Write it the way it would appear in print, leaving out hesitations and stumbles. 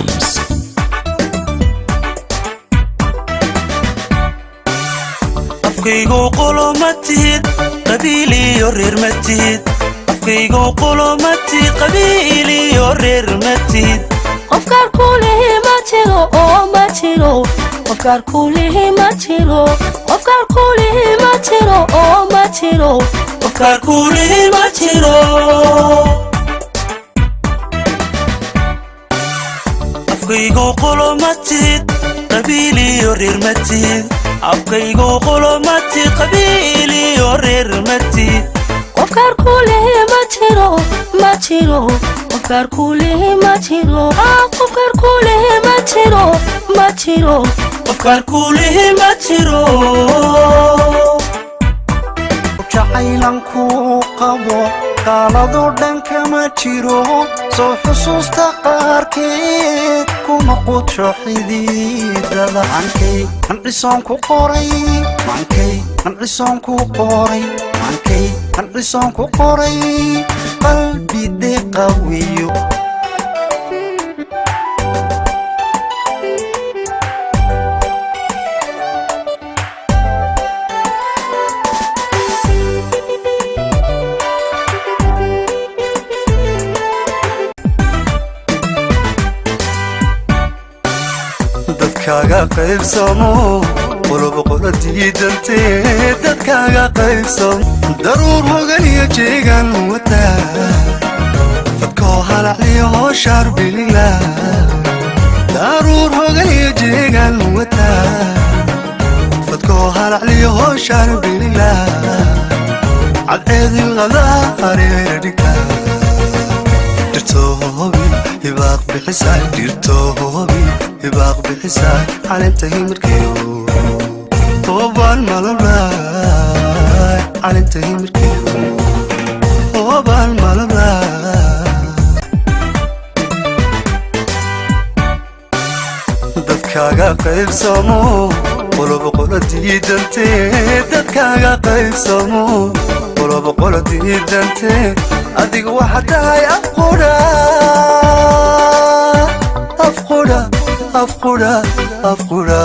Drums. afkaygu qolomatid qabiili reer matid afkaygu qolomatid qabiili reer matid qofkaar kulihi ma jiro oo ma jiro qofkaar kulihi ma jiro qofkaar kulihi ma jiro oo ma jiro qofkaar kulihi ma jiro afkaygu qolomatid qabiili reer matid afkaygu qolomatid qabiili reer matid qofkaar kulihi ma jiro ma jiro qofkaar kulihi ma jiro qofkaar kulihi ma jiro ma jiro qofkaar kulihi ma jiro jacaylan ku qabo qalado dhanka ma jiro soo xusuusta qaarkeed kuma qudsho xididada mankay ancisaan ku qoray mankay ancisaan ku qoray mankay ancisaan ku qoray qalbi deeqawiyo dadkaaga qaybsamo qolobo qolo diidantee dadkaaga qaybsamo daruur hogan iyo jeegan wataa fadkoo halacliyo hooshaar bilila daruur hogan iyo jeegan wataa fadkoo halacliyo hooshaar bilila cadceedin qadaa hareera dhigta dirtoobi hibaaq bixisa dirtoobi hibaaq bixisa calinta himirkeyo toobaan malablaay calinta himirkeyo toobaan malablaay dadkaaga qaybsamo qolobo qolo diidantee dadkaaga qaybsamo qolobo qolo diidantee adiga waxa tahay afqudha afqudha afqudha afqudha